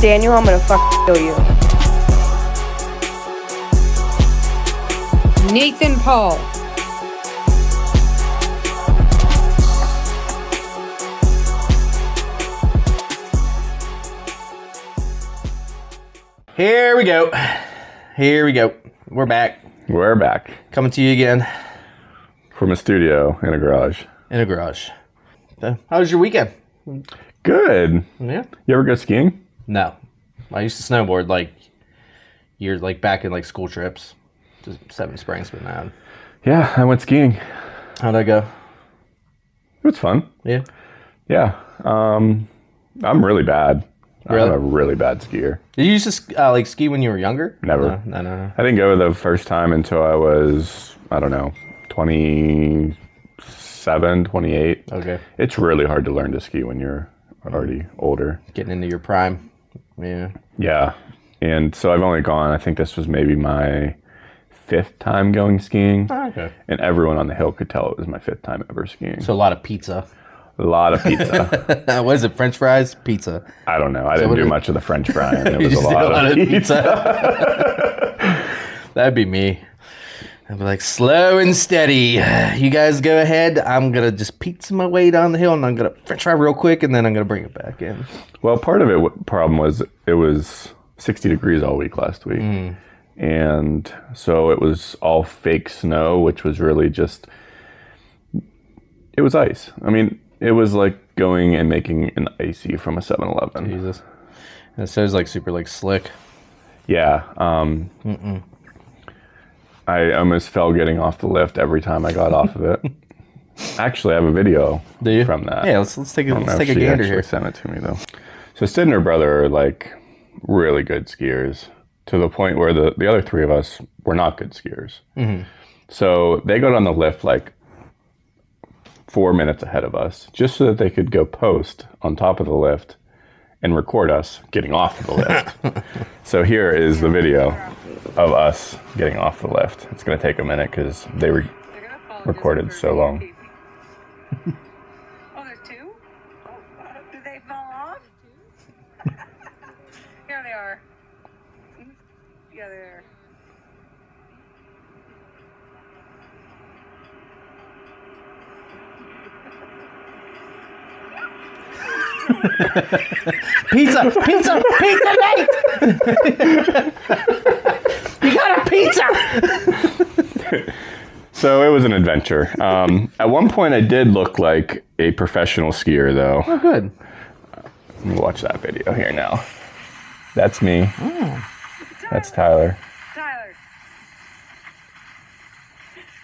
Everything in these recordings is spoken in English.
Daniel, I'm gonna kill you. Nathan Paul. Here we go. Here we go. We're back. We're back. Coming to you again. From a studio in a garage. In a garage. How was your weekend? Good. Yeah. You ever go skiing? No. I used to snowboard years back in school trips. Just Seven Springs, but now. Yeah, I went skiing. How'd that go? It was fun. Yeah. Yeah. I'm really bad. Really? I'm a really bad skier. Did you used to ski when you were younger? Never. No. I didn't go the first time until I was, 27, 28. Okay. It's really hard to learn to ski when you're already older. Getting into your prime. Yeah. Yeah. And so I've only gone, I think this was maybe my 5th time going skiing. Oh, okay. And everyone on the hill could tell it was my 5th time ever skiing. So a lot of pizza. A lot of pizza. What is it? French fries? Pizza. I don't know. I didn't do much of the French frying. It was You a just lot did of pizza. That'd be me. I'd be like, slow and steady. You guys go ahead. I'm going to just pizza my way down the hill, and I'm going to French fry real quick, and then I'm going to bring it back in. Well, part of it, problem was it was 60 degrees all week last week. And so it was all fake snow, which was really just, it was ice. I mean, it was like going and making an icy from a 7-Eleven. Jesus. And it says super slick. Yeah. I almost fell getting off the lift every time I got off of it. Actually, I have a video Do you? from that. Yeah, let's take a gander here. Sent it to me though. So Sid and her brother are really good skiers to the point where the other 3 of us were not good skiers. Mm-hmm. So they got on the lift 4 minutes ahead of us just so that they could go post on top of the lift and record us getting off of the lift. So here is the video of us getting off the lift. It's going to take a minute because they recorded so long. Oh, there's 2? Oh, did they fall off? Here they are. Yeah, there. Pizza, mate! You got a pizza! So it was an adventure. At one point, I did look like a professional skier, though. Oh, good. Let me watch that video here now. That's me. Oh. That's Tyler. Tyler.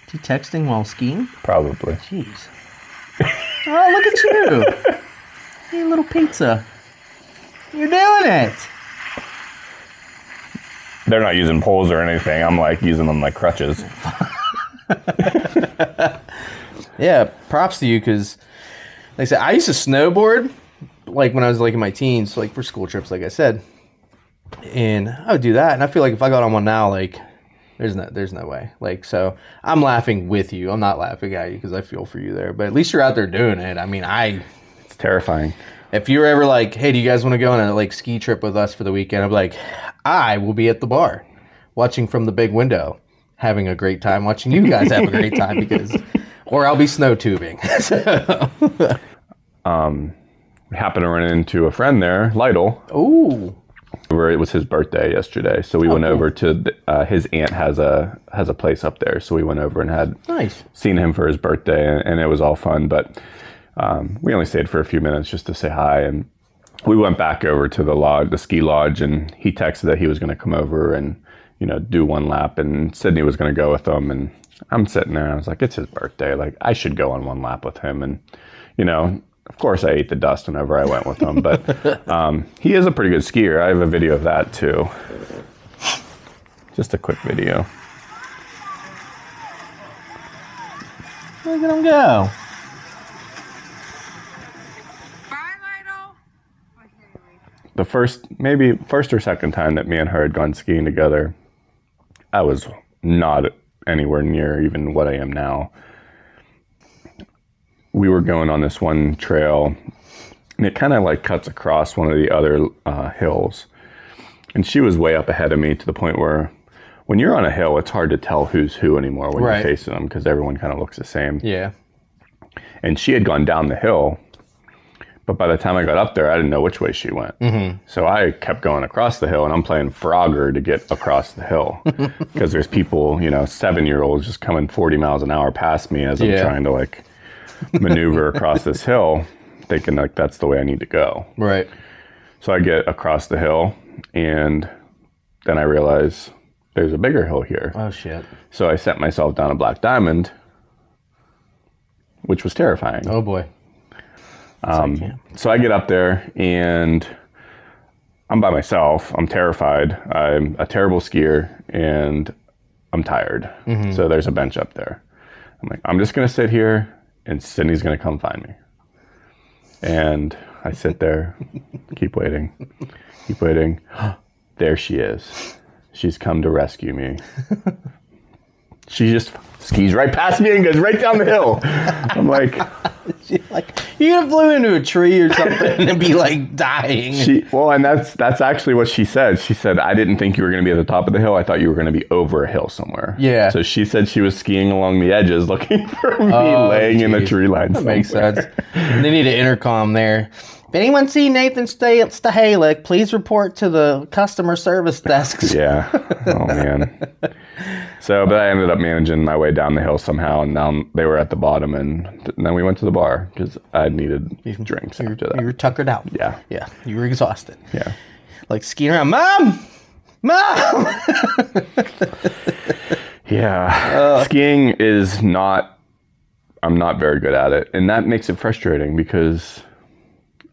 Is he texting while skiing? Probably. Jeez. Oh, look at you. Hey, little pizza. You're doing it. They're not using poles or anything. I'm using them like crutches. Yeah, props to you because, like I said, I used to snowboard when I was in my teens, for school trips, like I said, and I would do that. And I feel like if I got on one now, there's no way. So I'm laughing with you. I'm not laughing at you because I feel for you there. But at least you're out there doing it. I mean, It's terrifying. If you were ever hey, do you guys want to go on a ski trip with us for the weekend? I'm like, I will be at the bar, watching from the big window, having a great time, watching you guys have a great time or I'll be snow tubing. We happened to run into a friend there, Lytle. Ooh. Where it was his birthday yesterday, so we went over to his aunt has a place up there, so we went over and had seen him for his birthday, and it was all fun. But we only stayed for a few minutes just to say hi, and we went back over to the ski lodge, and he texted that he was going to come over and do one lap, and Sydney was going to go with him, and I'm sitting there, and I was like, it's his birthday, I should go on one lap with him, and of course I ate the dust whenever I went with him, but he is a pretty good skier. I have a video of that too. Just a quick video. Look at him go. The first or second time that me and her had gone skiing together, I was not anywhere near even what I am now. We were going on this one trail and it kind of like cuts across one of the other hills. And she was way up ahead of me to the point where when you're on a hill, it's hard to tell who's who anymore when you're facing them because everyone kind of looks the same. Yeah. And she had gone down the hill, but by the time I got up there, I didn't know which way she went. Mm-hmm. So I kept going across the hill, and I'm playing Frogger to get across the hill because there's people, 7-year-olds just coming 40 miles an hour past me as I'm trying to like maneuver across this hill, thinking like that's the way I need to go. Right. So I get across the hill, and then I realize there's a bigger hill here. Oh, shit. So I set myself down a black diamond, which was terrifying. Oh, boy. So I get up there, and I'm by myself. I'm terrified. I'm a terrible skier, and I'm tired. Mm-hmm. So there's a bench up there. I'm like, I'm just going to sit here, and Sydney's going to come find me. And I sit there, keep waiting. There she is. She's come to rescue me. She just skis right past me and goes right down the hill. I'm like, you could have flew into a tree or something and be like dying. And that's actually what she said. She said, I didn't think you were going to be at the top of the hill. I thought you were going to be over a hill somewhere. Yeah. So she said she was skiing along the edges looking for me laying in the tree line. That makes sense. They need an intercom there. If anyone see Nathan Stahalik, please report to the customer service desks. Yeah. Oh, man. So, but I ended up managing my way down the hill somehow, and now they were at the bottom, and then we went to the bar because I needed drinks after that. You were tuckered out. Yeah. Yeah. You were exhausted. Yeah. Like skiing around. Mom! Yeah. Skiing is I'm not very good at it, and that makes it frustrating because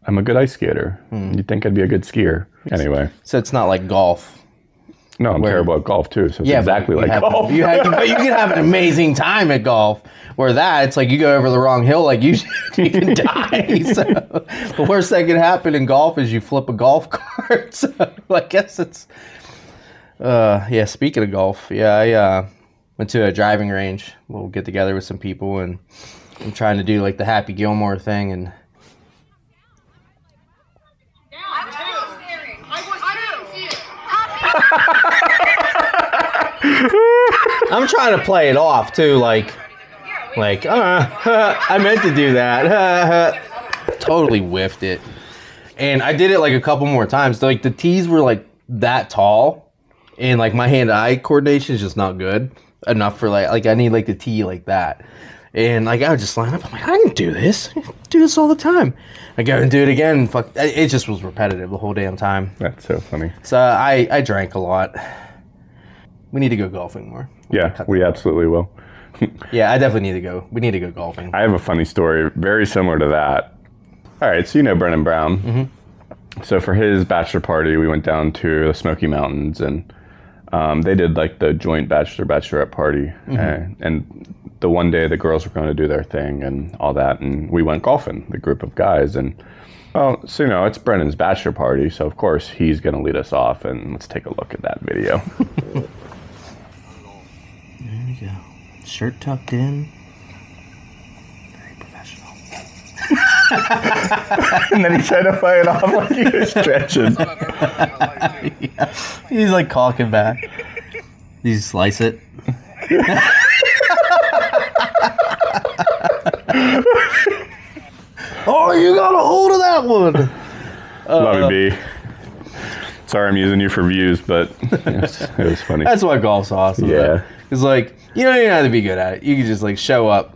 I'm a good ice skater. You'd think I'd be a good skier. Anyway. So it's not like golf. No, I'm terrible at golf too, so it's exactly like golf. But you can have an amazing time at golf. Where it's like you go over the wrong hill, like you can die. So the worst that can happen in golf is you flip a golf cart. So I guess it's, speaking of golf, I went to a driving range. We'll get together with some people, and I'm trying to do like the Happy Gilmore thing, and I'm trying to play it off too, like I meant to do that. Totally whiffed it, and I did it like a couple more times. Like the tees were like that tall, and like my hand-eye coordination is just not good enough for like I need like the tee like that, and like I would just line up. I'm like, I can do this. I do this all the time. I go and do it again. And fuck, it just was repetitive the whole damn time. That's so funny. So I drank a lot. We need to go golfing more. Yeah, we absolutely will. Yeah, I definitely need to go. We need to go golfing. I have a funny story very similar to that. All right, so you know Brennan Brown. Mm-hmm. So for his bachelor party, we went down to the Smoky Mountains, and they did like the joint bachelorette party. Mm-hmm. And the one day the girls were going to do their thing and all that, and we went golfing, the group of guys. And so it's Brennan's bachelor party, so of course he's going to lead us off, and let's take a look at that video. There we go. Shirt tucked in. Very professional. And then he tried to play it off like he was stretching. Yeah. He's like caulking back. You slice it. Oh, you got a hold of that one. Love you, B. Sorry I'm using you for views, but it was funny. That's why golf's awesome. Yeah. It's like, you don't even have to be good at it. You can just like show up.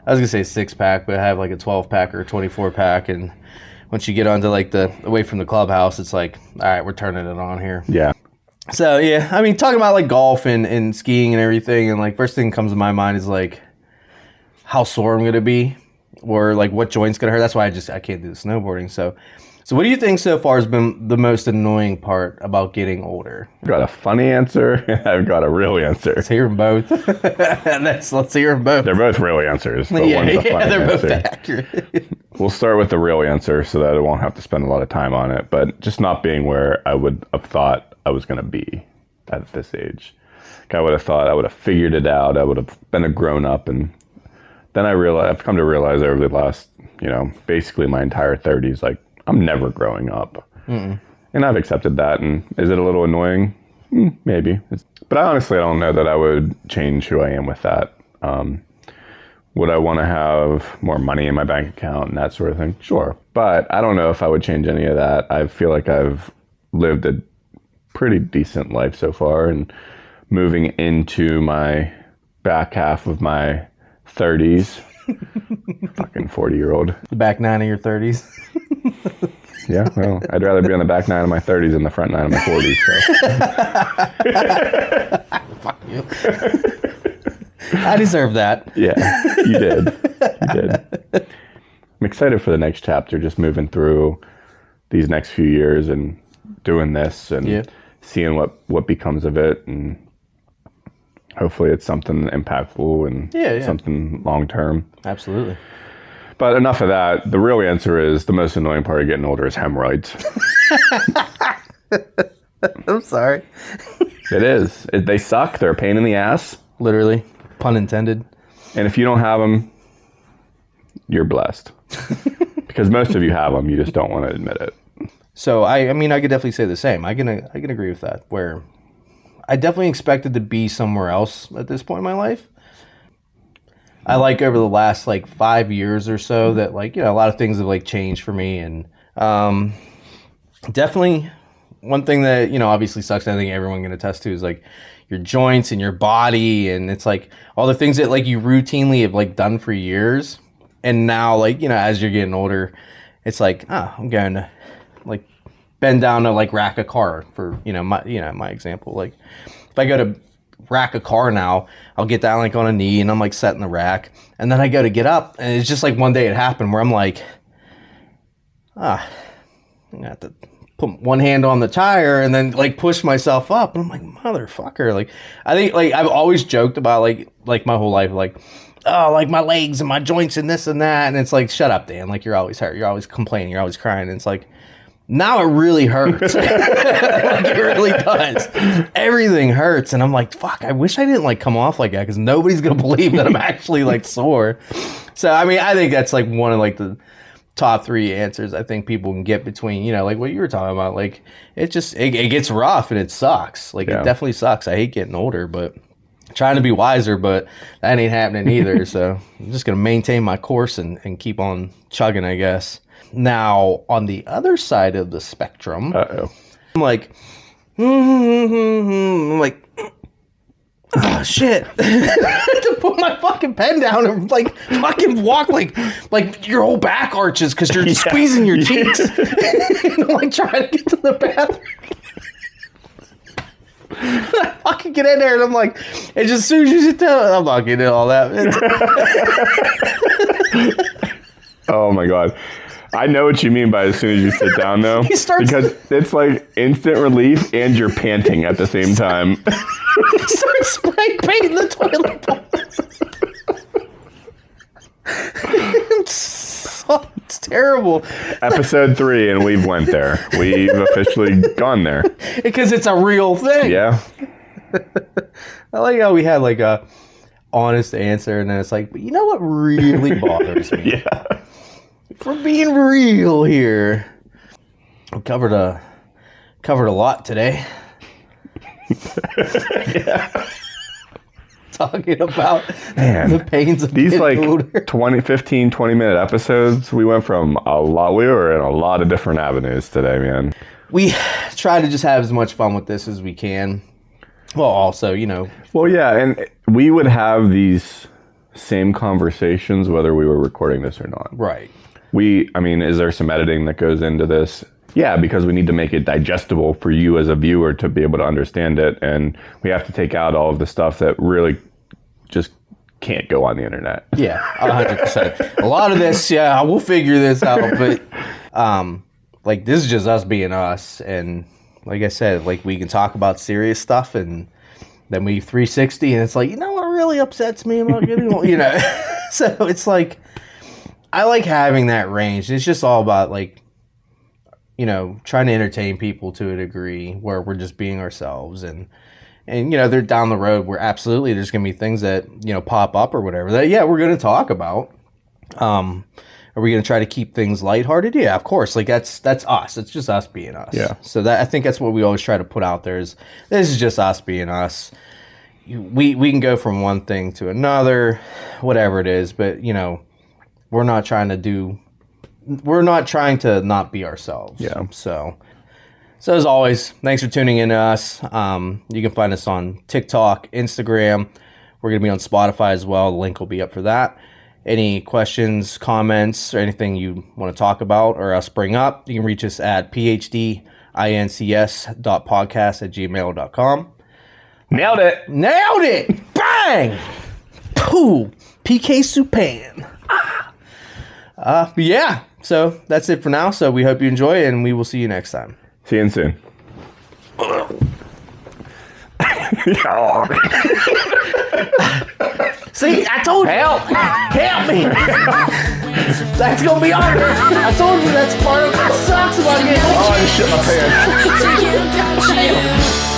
I was going to say 6-pack, but I have like a 12-pack or a 24-pack. And once you get onto like away from the clubhouse, it's like, all right, we're turning it on here. Yeah. So, yeah, I mean, talking about like golf and skiing and everything. And like first thing that comes to my mind is like how sore I'm going to be or like what joint's going to hurt. That's why I can't do the snowboarding. So what do you think so far has been the most annoying part about getting older? I've got a funny answer, and I've got a real answer. Let's hear them both. Let's hear them both. They're both real answers, but one's a funny they're answer. Both accurate. We'll start with the real answer so that I won't have to spend a lot of time on it, but just not being where I would have thought I was going to be at this age. Like I would have thought I would have figured it out. I would have been a grown-up, and then I've come to realize over the last, basically my entire 30s, like, I'm never growing up. And I've accepted that. And is it a little annoying? Maybe. But I honestly don't know that I would change who I am with that. Would I want to have more money in my bank account and that sort of thing? Sure. But I don't know if I would change any of that. I feel like I've lived a pretty decent life so far, and moving into my back half of my 30s. Fucking 40-year-old. The back 9 of your 30s. Yeah, well, I'd rather be on the back 9 of my 30s than the front 9 of my 40s. So. Fuck you. I deserve that. Yeah, you did. You did. I'm excited for the next chapter, just moving through these next few years and doing this and seeing what becomes of it. And hopefully it's something impactful and something long-term. Absolutely. But enough of that. The real answer is the most annoying part of getting older is hemorrhoids. I'm sorry. It is. They suck. They're a pain in the ass. Literally. Pun intended. And if you don't have them, you're blessed. Because most of you have them, you just don't want to admit it. So, I mean, I could definitely say the same. I can agree with that, where I definitely expected to be somewhere else at this point in my life. I like over the last, 5 years or so that, a lot of things have, changed for me. And definitely one thing that, obviously sucks, I think everyone can attest to, is, your joints and your body, and it's all the things that you routinely have done for years, and now as you're getting older, it's I'm going to bend down to rack a car for my example. If I go to rack a car now, I'll get down on a knee and I'm setting the rack, and then I go to get up, and it's just one day it happened where I'm I'm gonna have to put one hand on the tire and then push myself up, and I'm motherfucker. I think I've always joked about my whole life, my legs and my joints and this and that, and it's shut up, Dan, you're always hurt, you're always complaining, you're always crying, and it's now it really hurts. It really does. Everything hurts, and I'm fuck, I wish I didn't come off like that, because nobody's gonna believe that I'm actually sore. So I mean, I think that's one of the top 3 answers I think people can get between, what you were talking about. It gets rough and it sucks. It definitely sucks. I hate getting older, but trying to be wiser, but that ain't happening either. So I'm just going to maintain my course and keep on chugging, I guess. Now, on the other side of the spectrum, I'm oh shit. I had to put my fucking pen down and fucking walk your whole back arches because you're squeezing your cheeks. And I'm trying to get to the bathroom. I fucking get in there and I'm it's just as soon as you sit down, I'm not getting all that. Oh my God. I know what you mean by as soon as you sit down, though. Because it's instant relief and you're panting at the same time. He starts spraying paint in the toilet bowl. It's terrible. Episode 3, and we've went there. We've officially gone there. Because it's a real thing. Yeah. I like how we had a honest answer, and then it's but you know what really bothers me? Yeah. For being real here, we covered a lot today. Talking about the pains of these getting older. 20-minute episodes. We went from we were in a lot of different avenues today, man. We try to just have as much fun with this as we can. Well, also, Well, yeah, and we would have these same conversations whether we were recording this or not. Right. Is there some editing that goes into this? Yeah, because we need to make it digestible for you as a viewer to be able to understand it. And we have to take out all of the stuff that really just can't go on the internet. Yeah, 100%. A lot of this, we'll figure this out. But this is just us being us. And like I said, we can talk about serious stuff, and then we 360, and it's what really upsets me about getting old, So it's I like having that range. It's just all about trying to entertain people to a degree where we're just being ourselves, and they're down the road where absolutely there's going to be things that, pop up or whatever that, we're going to talk about. Are we going to try to keep things lighthearted? Yeah, of course. Like that's us. It's just us being us. Yeah. So I think that's what we always try to put out there is this is just us being us. We can go from one thing to another, whatever it is, but we're not trying to not be ourselves. Yeah. So as always, thanks for tuning in to us. You can find us on TikTok, Instagram. We're going to be on Spotify as well. The link will be up for that. Any questions, comments, or anything you want to talk about or us bring up, you can reach us at phdincs.podcast@gmail.com. Nailed it! Bang! Pooh! PK Supan. Yeah, so that's it for now. So we hope you enjoy, and we will see you next time. See you soon. See, I told you. Help me. That's going to be hard. I told you that's part of what sucks about getting. Oh, I just shit my pants.